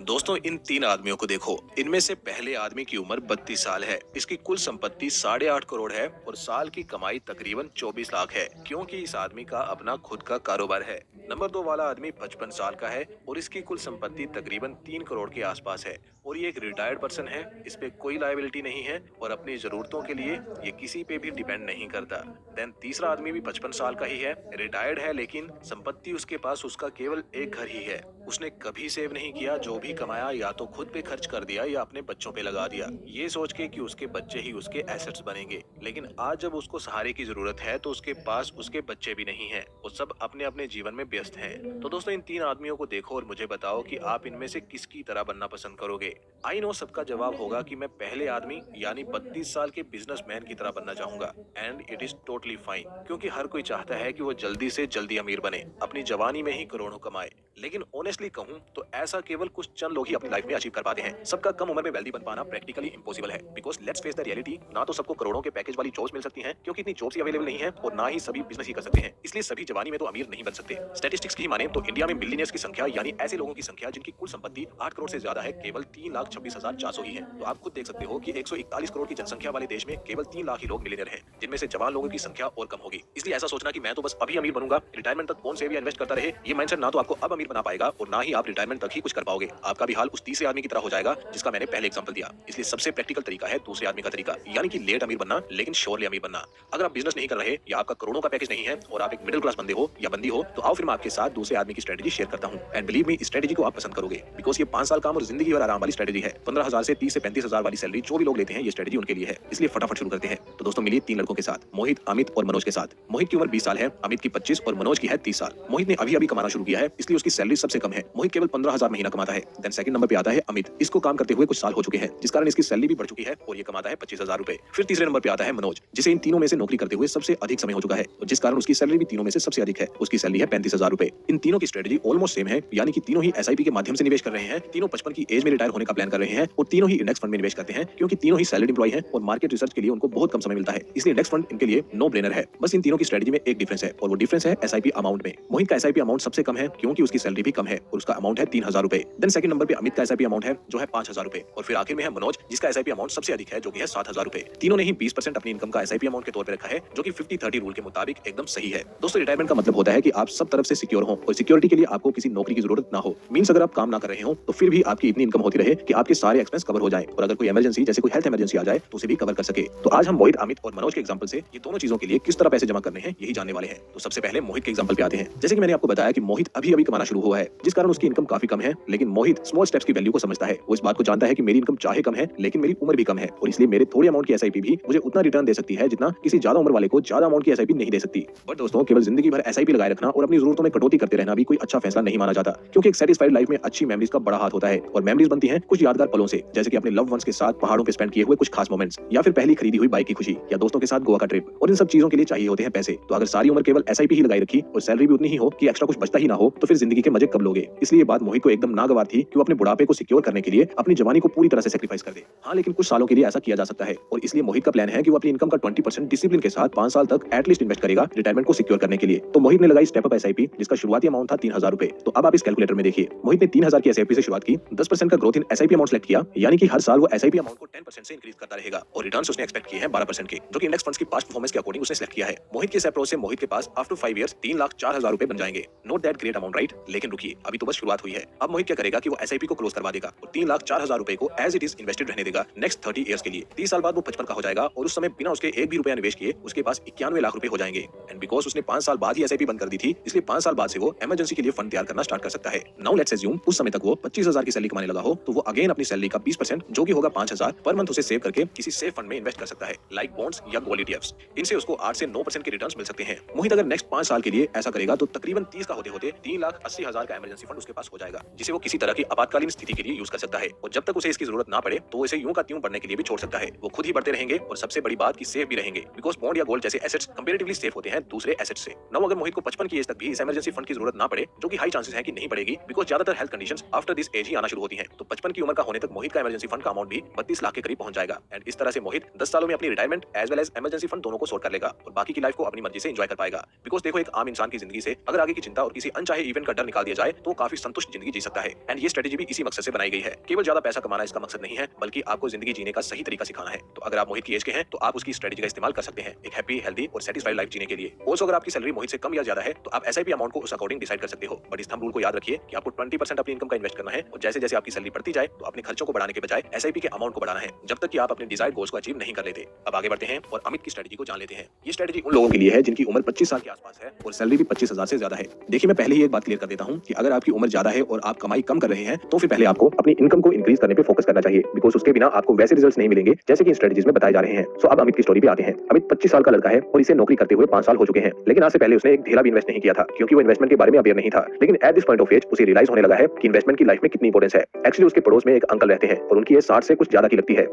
दोस्तों, इन तीन आदमियों को देखो। इनमें से पहले आदमी की उम्र 32 साल है। इसकी कुल संपत्ति 8.5 करोड़ है और साल की कमाई तकरीबन 24 लाख है, क्योंकि इस आदमी का अपना खुद का कारोबार है। नंबर 2 वाला आदमी 55 साल का है और इसकी कुल संपत्ति तकरीबन 3 करोड़ के आसपास है और ये एक रिटायर्ड पर्सन है। इस पे कोई लायबिलिटी नहीं है और अपनी जरूरतों के लिए ये किसी पे भी डिपेंड नहीं करता। देन तीसरा आदमी भी 55 साल का ही है, रिटायर्ड है, लेकिन संपत्ति उसके पास उसका केवल एक घर ही है। उसने कभी सेव नहीं किया, जो भी कमाया या तो खुद पे खर्च कर दिया या अपने बच्चों पे लगा दिया, ये सोच के कि उसके बच्चे ही उसके एसेट्स बनेंगे। लेकिन आज जब उसको सहारे की जरूरत है तो उसके पास उसके बच्चे भी नहीं हैं। वो सब अपने अपने जीवन में व्यस्त हैं। तो दोस्तों, इन तीन आदमियों को देखो और मुझे बताओ कि आप इनमें से किसकी तरह बनना पसंद करोगे। आई नो सबका जवाब होगा कि मैं पहले आदमी यानी 32 साल के बिजनेसमैन की तरह बनना चाहूंगा। And it is totally fine, क्योंकि हर कोई चाहता है कि वो जल्दी से जल्दी अमीर बने, अपनी जवानी में ही करोड़ों कमाए। लेकिन ऑनेस्टली कहूं तो ऐसा केवल कुछ चंद लोग ही अपनी लाइफ में अचीव कर पाते हैं। सबका कम उम्र में वेल्दी बन पाना प्रैक्टिकली इम्पॉसिबल है। Because let's face the reality, ना तो सबको करोड़ों के पैकेज वाली जॉब्स मिल सकती हैं, क्योंकि इतनी जॉब्स ही अवेलेबल नहीं है, और ना ही सभी बिजनेस ही कर सकते हैं। इसलिए सभी जवानी में तो अमीर नहीं बन सकते। स्टैटिस्टिक्स की माने तो इंडिया में मिलियनियर्स की संख्या यानी ऐसे लोगों की संख्या जिनकी कुल संपत्ति 8 करोड़ से ज्यादा है, केवल 3,26,400 ही है। तो आप खुद देख सकते हो कि 141 करोड़ की जनसंख्या वाले देश में केवल 3 लाख ही लोग मिलियनियर हैं, जिनमें से जवान लोगों की संख्या और कम होगी। इसलिए ऐसा सोचना कि मैं तो बस अभी अमीर बनूंगा, रिटायरमेंट तक कौन सेव या इन्वेस्ट करता रहे, ये माइंडसेट ना तो आपको अब अमीर बना पाएगा और ना ही आप रिटायरमेंट तक ही कुछ कर पाओगे। आपका भी हाल उस तीसरे आदमी की तरह हो जाएगा जिसका मैंने पहले एग्जांपल दिया। इसलिए सबसे प्रैक्टिकल तरीका है दूसरे आदमी का तरीका, यानी कि लेट अमीर बनना लेकिन श्योरली अमीर बनना। अगर आप बिजनेस नहीं कर रहे या आपका करोड़ों का पैकेज नहीं है और आप एक मिडिल क्लास बंदे हो या बंदी हो, तो आओ फिर मैं आपके साथ दूसरे आदमी की स्ट्रेटेजी शेयर करता हूं। एंड बिलीव मी, इस स्ट्रेटेजी को आप पसंद करोगे, बिकॉज ये 5 साल काम और जिंदगी और आराम वाली स्ट्रेटेजी है। 15,000 से 30 से 35,000 वाली सैलरी जो भी लोग लेते हैं, ये स्ट्रेटेजी उनके लिए है। इसलिए फटाफट शुरू करते हैं। तो दोस्तों, मिलिए 3 लड़कों के साथ, मोहित, अमित और मनोज के साथ। मोहित की उम्र 20 साल है, अमित की 25 और मनोज की है 30 साल। मोहित ने अभी अभी कमाना शुरू किया है, इसलिए उसकी सैलरी सबसे कम है। मोहित केवल 15,000 महीना कमाता है। देन सेकंड नंबर पे आता है अमित। इसको काम करते हुए कुछ साल हो चुके हैं, जिस कारण इसकी सैलरी भी बढ़ चुकी है और ये कमाता है 25,000 रुपए। फिर तीसरे नंबर पे आता है मनोज, जिसे इन तीनों में से नौकरी करते हुए सबसे अधिक समय हो चुका है और जिस कारण उसकी सैलरी भी तीनों में से सबसे अधिक है। उसकी सैलरी है 35,000 रुपए। इन तीनों की स्ट्रेटेजी ऑलमोस्ट सेम है, यानी कि तीनों ही एसआईपी के माध्यम से निवेश कर रहे हैं, तीनों 55 की एज में रिटायर होने का प्लान कर रहे हैं और तीनों ही इंडेक्स फंड में निवेश करते हैं, क्योंकि तीनों ही सैलरी एम्प्लॉय हैं और मार्केट रिसर्च के लिए उनको बहुत कम समय मिलता है। इसलिए इंडेक्स फंड इनके लिए नो ब्रेनर है। बस इन तीनों की स्ट्रेटेजी में एक डिफरेंस है और वो डिफरेंस है एसआईपी अमाउंट में। मोहित का एसआईपी अमाउंट सबसे कम है, क्योंकि उसकी सैलरी भी कम है और उसका अमाउंट है 3,000 रुपए। देन सेकंड नंबर पे अमित का एसआईपी अमाउंट है जो है 5,000 रुपए और फिर आखिर में है मनोज, जिसका एसआईपी अमाउंट सबसे अधिक है, जो कि है 7,000 रुपए। तीनों ने ही 20% अपनी इनकम का एसआईपी अमाउंट के तौर पे रखा है, जो कि 50-30 रूल के मुताबिक एकदम सही है। दोस्तों, रिटायरमेंट का मतलब होता है कि आप सब तरफ से सिक्योर हो और सिक्योरिटी के लिए आपको किसी नौकरी की जरूरत ना हो। मींस अगर आप काम ना कर रहे हो तो फिर भी आपकी इतनी इनकम होती रहे कि आपके सारे एक्सपेंस कवर हो जाए और अगर कोई इमरजेंसी जैसे कोई हेल्थ इमरजेंसी आ जाए तो उसे भी कवर कर सके। तो आज हम मोहित, अमित और मनोज के एग्जांपल से ये दोनों चीजों के लिए किस तरह पैसे जमा करने हैं यही जानने वाले हैं। तो सबसे पहले मोहित के एग्जांपल पे आते हैं। जैसे कि मैंने आपको बताया कि मोहित अभी अभी कमाना शुरू हुआ है, जिस कारण उसकी इनकम काफी कम है, लेकिन मोहित स्मॉल स्टेप्स की वैल्यू को समझता है। वो इस बात को जानता है कि मेरी इनकम चाहे कम है, लेकिन मेरी उम्र भी कम है और इसलिए मेरे थोड़ी अमाउंट की एसआईपी भी मुझे उतना रिटर्न दे सकती है जितना किसी ज्यादा उम्र वाले को ज्यादा अमाउंट की एसआईपी नहीं दे सकती। बट दोस्तों, केवल जिंदगी भर एसआईपी लगाए रखना और अपनी जरूरतों में कटौती करते रहना भी कोई अच्छा फैसला नहीं माना जाता, क्योंकि एक सेटिस्फाइड लाइफ में अच्छी मेमोरीज का बड़ा हाथ होता है और मेमोरीज बनती हैं कुछ यादगार पलों से, जैसे कि अपने लव वंस के साथ पहाड़ों पे स्पेंड किए हुए कुछ खास मोमेंट्स, या फिर पहली खरीदी हुई बाइक की खुशी, या दोस्तों के साथ गोवा का ट्रिप। और इन सब चीजों के लिए चाहिए होते हैं पैसे। तो अगर सारी उम्र केवल एसआईपी ही लगाई रखी और सैलरी भी उतनी ही हो कि एक्स्ट्रा कुछ बचता ही ना हो, तो फिर जिंदगी के मजे कब लोगे। इसलिए ये बात मोहित को एकदम नागवार थी कि वो अपने बुढ़ापे को सिक्योर करने के लिए अपनी जवानी को पूरी तरह से सेक्रीफाइस कर दे। हाँ, लेकिन कुछ सालों के लिए ऐसा किया जा सकता है और इसलिए मोहित का प्लान है कि वो अपनी इनकम का 20% डिसिप्लिन के साथ 5 साल तक एटलीस्ट इन्वेस्ट करेगा रिटायरमेंट को सिक्योर करने के लिए। तो मोहित ने लगाई स्टेप अप एसआईपी, जिसका शुरुआती अमाउंट था 3,000 रुपए। तो अब आप इस कैलकुलेटर में देखिए, मोहित ने 3,000 की एसआईपी से शुरुआत की, 10% का growth in SIP amount select किया, यानी कि हर साल वो एसआईपी अमाउंट को 10% से इंक्रीज करता रहेगा और रिटर्न्स उसने एक्सपेक्ट किए हैं 12% के, जो कि इंडेक्स फंड्स की पास्ट परफॉर्मेंस के अकॉर्डिंग उसने सेलेक्ट किया है। मोहित के इस अप्रोच से मोहित के पास आफ्टर 5 इयर्स 3,04,000 रुपए बन जाएंगे। Note that great amount, right? लेकिन रुकिए, अभी तो बस शुरुआत हुई है। अब मोहित क्या करेगा कि वो एसआईपी को क्लोज करवा देगा और 3,04,000 रुपए को एज इट इज इन्वेस्टेड रहने देगा नेक्स्ट 30 इयर्स के लिए। 30 साल बाद वो 55 का हो जाएगा और उस समय बिना उसके एक भी रुपया निवेश किए उसके पास 91 लाख रुपए हो जाएंगे। एंड बिकॉज उसने 5 साल बाद ही एसआईपी बंद कर दी थी, इसलिए 5 साल बाद से वो इमरजेंसी के लिए फंड तैयार करना स्टार्ट कर सकता है। नाउ लेट्स अज्यूम उस समय तक वो 25,000 की सैलरी कमाने लगा हो, तो वो अगेन अपनी सैलरी का 20% जो कि होगा 5,000 पर मंथ उसे सेव करके किसी सेफ फंड में इन्वेस्ट कर सकता है, लाइक बॉन्ड्स या गोल्ड ईटीएफ्स। इनसे उसको 8 से 9% के रिटर्न्स मिल सकते हैं। मोहित अगर नेक्स्ट 5 साल के लिए ऐसा करेगा तो तकरीबन 30 का होते होते 3,80,000 का इमरजेंसी फंड उसके पास हो जाएगा, जिसे वो किसी तरह की आपातकालीन स्थिति के लिए यूज कर सकता है और जब तक उसे इसकी जरूरत ना पड़े तो इसे यूं का त्यों बढ़ने के लिए भी छोड़ सकता है। वो खुद ही बढ़ते रहेंगे और सबसे बड़ी बात कि सेफ भी रहेंगे, बिकॉज बॉन्ड या गोल्ड जैसे एसेट्स कंपैरेटिवली सेफ होते हैं दूसरे एसेट्स से। नाउ अगर मोहित को 55 की एज तक भी इस इमरजेंसी फंड की जरूरत ना पड़े, जो कि हाई चांसेस है कि नहीं पड़ेगी, बिकॉज ज्यादातर health conditions after this age ही आना शुरू होती हैं, तो 55 की उम्र का होने तक मोहित का इमरजेंसी फंड का अमाउंट भी 32 लाख के करीब पहुंच जाएगा। एंड इस तरह से मोहित 10 सालों में अपनी retirement as well as emergency fund दोनों को सॉर्ट कर लेगा और बाकी की लाइफ को अपनी मर्जी से एंजॉय कर पाएगा। बिकॉज देखो, एक आम इंसान की जिंदगी से अगर आगे की चिंता और किसी अनचाहे इवेंट का डर निकाल दिया जाए तो काफी संतुष्ट जिंदगी जी सकता है। एंड ये स्ट्रेटेजी भी इसी मकसद से बनाई गई है। केवल ज्यादा पैसा कमाना इसका मकसद नहीं है, बल्कि आपको जिंदगी जीने का सही तरीका सिखाना है। तो अगर आप मोहित की एज के हैं तो आप उसकी स्ट्रेटेजी का इस्तेमाल कर सकते हैं एक हैप्पी, हेल्दी और सेटिस्फाइड लाइफ जीने के लिए। ऑल्सो अगर आपकी सैलरी मोहित से कम या ज्यादा है तो आप एसआईपी अमाउंट को उस अकॉर्डिंग डिसाइड कर सकते हो। बट इस थंब रूल को याद रखिए कि आपको 20% अपनी इनकम का इन्वेस्ट करना है और जैसे जैसे आपकी सैलरी बढ़ती जाए तो अपने खर्चों को बढ़ाने के बजाय एसआईपी के अमाउंट को बढ़ाना है, जब तक कि आप अपने डिजायर्ड गोल्स को अचीव नहीं कर लेते। अब आगे बढ़ते हैं और अमित की स्ट्रेटेजी को जान लेते हैं। ये स्ट्रेटेजी उन लोगों के लिए है जिनकी उम्र 25 साल के आसपास है और सैलरी भी 25,000 से ज्यादा है। देखिए मैं पहले ही एक बात क्लियर कर देता हूँ कि अगर आपकी उम्र ज्यादा है और आप कमाई कम कर रहे हैं तो फिर पहले आपको अपनी इनकम को इंक्रीज करने पे फोकस करना चाहिए, बिकॉज उसके बिना आपको वैसे रिजल्ट्स नहीं मिलेंगे जैसे कि स्ट्रेटेजीज में बताए जा रहे हैं। सो अब अमित की स्टोरी पे आते हैं। अमित 25 साल का लड़का है और इसे नौकरी करते हुए 5 साल हो चुके हैं, लेकिन आज से पहले उसने एक ढेला भी इन्वेस्ट नहीं किया था क्योंकि वो इन्वेस्टमेंट के बारे में अवेयर नहीं था। लेकिन at this point of age उसे रियलाइज होने लगा है कि इन्वेस्टमेंट की लाइफ में कितनी इंपॉर्टेंस है। एक्चुअली उसके पड़ोस में एक अंकल रहते हैं और उनकी एज 60 से कुछ ज्यादा की लगती है।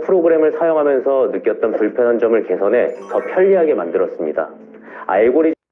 프로그램을 사용하면서 느꼈던 불편한 점을 개선해 더 편리하게 만들었습니다. 알고리즘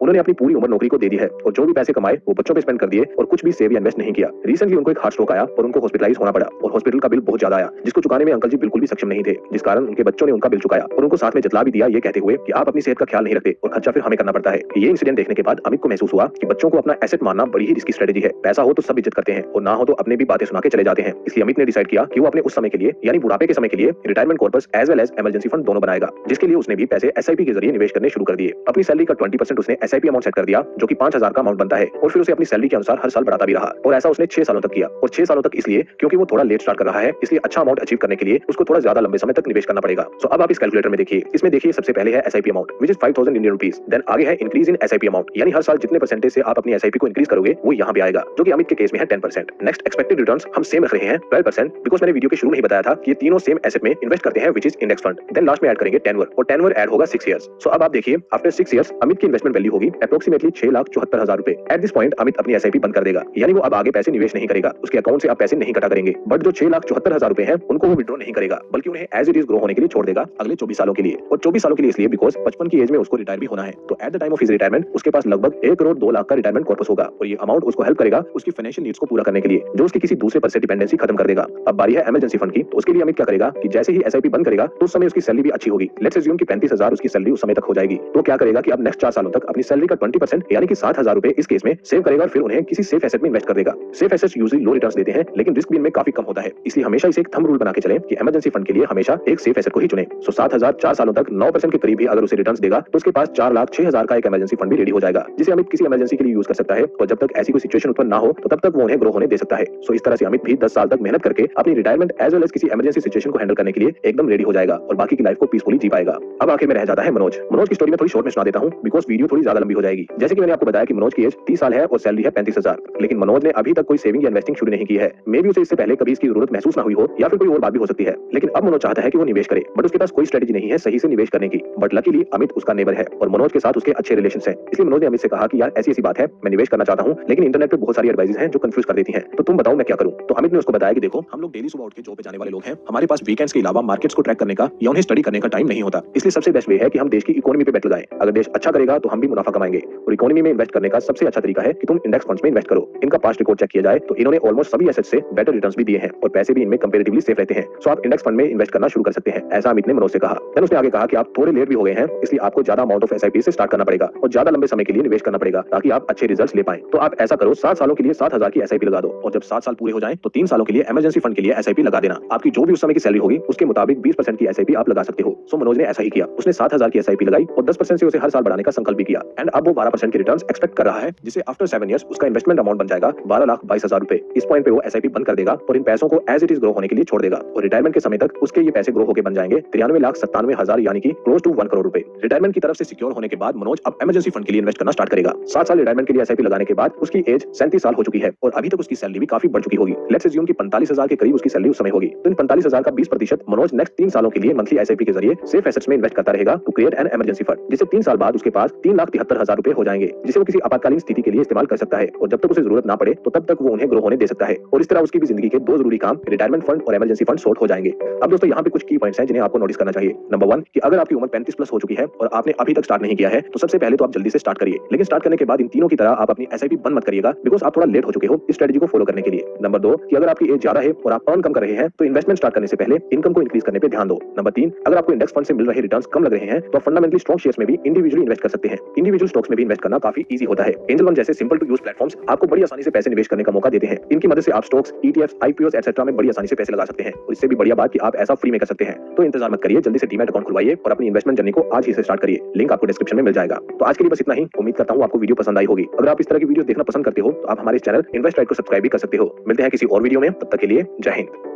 उन्होंने अपनी पूरी उम्र नौकरी को दे दी है और जो भी पैसे कमाए वो बच्चों पे स्पेंड कर दिए और कुछ भी सेव या इन्वेस्ट नहीं किया। रिसेंटली उनको एक हार्ट स्ट्रोक आया और उनको हॉस्पिटलाइज होना पड़ा और हॉस्पिटल का बिल बहुत ज्यादा आया, जिसको चुकाने में अंकल जी बिल्कुल भी सक्षम नहीं थे, जिस कारण उनके बच्चों ने उनका बिल चुकाया और उनको साथ में जतला भी दिया, ये कहते हुए कि आप अपनी सेहत का ख्याल नहीं रखते और खर्चा फिर हमें करना पड़ता है। ये इंसिडेंट देखने के बाद अमित को महसूस हुआ कि बच्चों को अपना एसेट मानना बड़ी ही रिस्की स्ट्रेटेजी है। पैसा हो तो सब इज्जत करते हैं और ना हो तो अपने भी बातें सुना के चले जाते हैं। इसलिए अमित ने डिसाइड किया कि वो अपने उस समय के लिए यानी बुढ़ापे के समय के लिए retirement corpus as well as emergency fund दोनों बनाएगा, जिसके लिए उसने भी पैसे एसआईपी के जरिए निवेश करने शुरू कर दिए। अपनी सैलरी का 20% उसने एसआईपी अमाउंट सेट कर दिया जो कि 5,000 का अमाउंट बनता है और फिर उसे अपनी सैलरी के अनुसार हर साल बढ़ाता भी रहा और ऐसा उसने 6 सालों तक किया। और 6 सालों तक इसलिए क्योंकि वो थोड़ा लेट स्टार्ट कर रहा है, इसलिए अच्छा अमाउंट अचीव करने के लिए उसको थोड़ा ज्यादा लंबे समय तक निवेश करना पड़ेगा। सो अब आप इस कैलकुलेटर में देखिए, इसमें देखिए सबसे पहले है SIP amount which is 5,000 Indian rupees. Then आगे है इंक्रीज इन एसआईपी अमाउंट, यानी हर साल जितने परसेंटेज से आप अपनी एसआईपी को इंक्रीज करोगे वो यहाँ पे आएगा, जो कि अमित के केस में है 10%। नेक्स्ट एक्सपेक्टेड रिटर्न्स हम सेम रख रहे हैं 12%, बिकॉज मैंने वीडियो के शुरू में ही बताया था कि ये तीनों सेम एसेट में इन्वेस्ट करते हैं which is index fund. Then last में ऐड करेंगे टेनवर और टेनवर ऐड होगा 6 इयर्स। सो अब आप देखिए आफ्टर 6 इयर्स अमित की इन्वेस्टमेंट वैल्यू होगी अप्रोक्सीमेटली 6,74,000 रुपए। एट दिस पॉइंट अमित अपनी एसआईपी बंद कर देगा, यानी वो अब आगे पैसे निवेश नहीं करेगा, उसके अकाउंट से आप पैसे नहीं कटा करेंगे। बट जो 6,74,000 रुपए हैं उनको वो विड्रॉ नहीं करेगा, बल्कि उन्हें एज इट इज ग्रो होने के लिए छोड़ देगा अगले 24 सालों के लिए। और 24 सालों के लिए इसलिए बिकॉज 55 की एज में उसको रिटायर भी होना है। तो at the time of his retirement उसके पास लगभग 1 करोड़ 2 लाख का रिटायरमेंट कॉर्पस होगा और ये अमाउंट उसको हेल्प करेगा उसकी फाइनेंशियल नीड्स को पूरा करने के लिए, जो उसकी किसी दूसरे पर से डिपेंडेंसी खत्म कर देगा। अब बारी है इमरजेंसी फंड की। तो उसके लिए अमित क्या करेगा कि जैसे ही एसआईपी बंद करेगा तो उस समय उसकी सैलरी भी अच्छी होगी। लेट्स अज्यूम कि 35,000 उसकी सैलरी उस समय तक हो जाएगी। तो क्या करेगा कि अब नेक्स्ट 4 सालों तक अपनी सैलरी का 20% यानी कि 7,000 रुपए इस केस में सेव करेगा और फिर उन्हें किसी सेफ एसेट में इन्वेस्ट कर देगा। सेफ एसेट्स यूजुअली लो रिटर्न्स देते हैं लेकिन रिस्क भी इनमें काफी कम होता है, इसलिए हमेशा इसे एक थंब रूल बना के चलें कि इमरजेंसी फंड के लिए हमेशा एक सेफ एसेट को ही चुनें। सो 7,000 4 सालों तक 9% के करीब भी अगर उसे रिटर्न्स देगा तो उसके पास 4,06,000 का एक इमरजेंसी फंड भी रेडी हो जाएगा, जिसे अमित किसी इमरजेंसी के लिए यूज कर सकता है और जब तक ऐसी कोई सिचुएशन उत्पन्न ना हो तो तब तक वो उन्हें ग्रो होने दे सकता है। सो इस तरह से अमित भी 10 साल तक मेहनत करके अपनी रिटायरमेंट एज वेल एज किसी इमरजेंसी सिचुएशन को हैंडल करने के लिए एकदम रेडी हो जाएगा और बाकी की लाइफ को पीसफुली जी पाएगा। अब आखिर में रह जाता है मनोज। मनोज की स्टोरी में थोड़ी शॉर्ट में सुना देता हूं बिकॉज वीडियो थोड़ी ज्यादा लंबी हो जाएगी। जैसे कि मैंने आपको बताया कि मनोज की एज 30 साल है और सैलरी है 35,000, लेकिन मनोज ने अभी तक कोई सेविंग या इन्वेस्टिंग शुरू नहीं की है। मे बी उसे इससे पहले कभी इसकी जरूरत महसूस ना हुई हो या फिर कोई और बात भी हो सकती है, लेकिन अब मनोज चाहता है कि वो निवेश करे, बट उसके पास कोई स्ट्रेटेजी नहीं है सही से निवेश करने की। बट लकीली अमित उसका नेबर है और मनोज के साथ उसके अच्छे रिलेशन हैं, इसलिए मनोज ने अमित से कहा कि यार ऐसी ऐसी बात है, मैं निवेश करना चाहता हूं लेकिन इंटरनेट पे बहुत सारी एडवाइसेस हैं जो कंफ्यूज कर देती हैं, तो तुम बताओ मैं क्या करूं। तो अमित ने उसको बताया कि देखो हम लोग डेली सुबह उठ के जॉब पे जाने वाले लोग हैं, हमारे पास वीकेंड्स के अलावा मार्केट्स को ट्रैक करने का या उन्हें स्टडी करने का टाइम नहीं होता, इसलिए सबसे बेस्ट वे है कि हम देश की इकोनॉमी पे बेट लगाएं। अगर देश अच्छा करेगा तो हम भी मुनाफा कमाएंगे और इकोनॉमी में इन्वेस्ट करने का सबसे अच्छा तरीका है कि तुम इंडेक्स फंड्स में इन्वेस्ट करो। इनका पास्ट रिकॉर्ड चेक किया जाए तो इन्होंने ऑलमोस्ट सभी एसेट्स से बेटर रिटर्न्स भी दिए हैं और पैसे भी इनमें कंपैरेटिवली सेफ रहते हैं। सो आप इंडेक्स फंड में इन्वेस्ट करना शुरू कर सकते हैं, ऐसा अमित ने मनोज से कहा। देन उसने आगे कहा कि आप थोड़े लेट भी हो गए हैं, इसलिए आपको ज्यादा अमाउंट ऑफ एसआईपी से स्टार्ट करना पड़ेगा और ज्यादा लंबे समय के लिए निवेश करना पड़ेगा ताकि आप अच्छे रिजल्ट्स ले पाएं। तो आप ऐसा करो 7 सालों के लिए 7,000 की एसआईपी लगा दो और जब 7 साल पूरे हो जाएं तो 3 सालों के लिए इमरजेंसी फंड के लिए एसआईपी लगा देना। आपकी जो भी उस समय की सैलरी होगी उसके मुताबिक 20% की एसआईपी आप लगा सकते हो। सो मनोज ने ऐसा ही किया, उसने 7,000 की एसआईपी लगाई और 10% से उसे हर साल बढ़ाने का संकल्प भी किया एंड अब वो 12% के रिटर्न्स एक्सपेक्ट कर रहा है, जिसे आफ्टर 7 इयर्स उसका इन्वेस्टमेंट अमाउंट बन जाएगा 12,22,000 रुपए। इस पॉइंट पे वो एसआईपी बंद कर देगा और इन पैसों को एज इट इज ग्रो होने के लिए छोड़ देगा और रिटायरमेंट के समय तक उसके ये पैसे ग्रो होकर बन जाएंगे 93,97,000 यानी कि क्लोज टू 1 करोड़ रुपए। रिटायरमेंट की तरफ से सिक्योर होने के बाद मनोज अब इमरजेंसी फंड के लिए इन्वेस्ट करना स्टार्ट करेगा। 7 साल रिटायरमेंट के लिए एसआईपी लगाने के बाद उसकी एज 37 साल हो चुकी है और अभी तक उसकी सैलरी भी काफी बढ़ चुकी होगी। लेट्स अज्यूम कि 45,000 के करीब उसकी सैलरी उस समय होगी, तो इन 45,000 का 20% मनोज नेक्स्ट 3 सालों के लिए मंथली एसआईपी के जरिए सेफ एसेट्स में इन्वेस्ट करता रहेगा to create an emergency fund, जिससे 3 साल बाद उसके पास 3,73,000 रुपए हो जाएंगे, जिसे वो किसी आपातकालीन स्थिति के लिए इस्तेमाल कर सकता है और जब तक उसे जरूरत ना पड़े तो तब तक वो उन्हें ग्रो होने दे सकता है और इस तरह उसकी भी जिंदगी के 2 जरूरी काम रिटायरमेंट फंड और इमरजेंसी फंड सॉर्ट हो जाएंगे। अब दोस्तों यहाँ पे कुछ की पॉइंट्स हैं जिन्हें आपको नोटिस करना चाहिए। नंबर 1 कि अगर आपकी उम्र 35 प्लस हो चुकी है और आपने अभी तक स्टार्ट नहीं किया है तो सबसे पहले तो आप जल्दी से स्टार्ट करिए, लेकिन स्टार्ट करने के बाद इन तीनों की तरह आप अपनी एसआईपी बंद मत करिएगा बिकॉज आप थोड़ा लेट हो चुके हो इस स्ट्रेटजी को फॉलो करने के लिए। नंबर 2 कि अगर आपकी एज ज्यादा है और आप अर्न कम कर रहे हैं तो इन्वेस्टमेंट स्टार्ट करने से पहले इनकम को इंक्रीज करने पे ध्यान दो। नंबर 3 अगर आपको इंडेक्स फंड से मिल रहे रिटर्न्स कम लग रहे हैं तो फंडामेंटली स्ट्रॉन्ग शेयर्स में भी इंडिविजुअली इन्वेस्ट कर सकते हैं। इंडिविजुअल इंडिविजुअल स्टॉक्स में भी इन्वेस्ट करना काफी इजी होता है। एंजल वन जैसे सिंपल टू यूज प्लेटफॉर्म्स आपको बड़ी आसानी से पैसे निवेश करने का मौका देते हैं। इनकी मदद से आप स्टॉक्स, ईटीएफ्स, आईपीओस एक्सेट्रा में बड़ी आसानी से पैसे लगा सकते हैं और इससे भी बढ़िया बात कि आप ऐसा फ्री में कर सकते हैं। तो इंतजार मत करिए, जल्दी से डीमैट अकाउंट खुलवाइए और अपनी इन्वेस्टमेंट जर्नी को आज ही से स्टार्ट करिए। लिंक आपको डिस्क्रिप्शन में मिल जाएगा। तो आज के लिए बस इतना ही। उम्मीद करता हूँ आपको वीडियो पसंद आई होगी। अगर आप इस तरह की वीडियो देखना पसंद करते हो तो आप हमारे चैनल इन्वेस्ट राइट को सब्सक्राइब भी कर सकते हो। मिलते हैं किसी और वीडियो में, तब तक के लिए जय हिंद।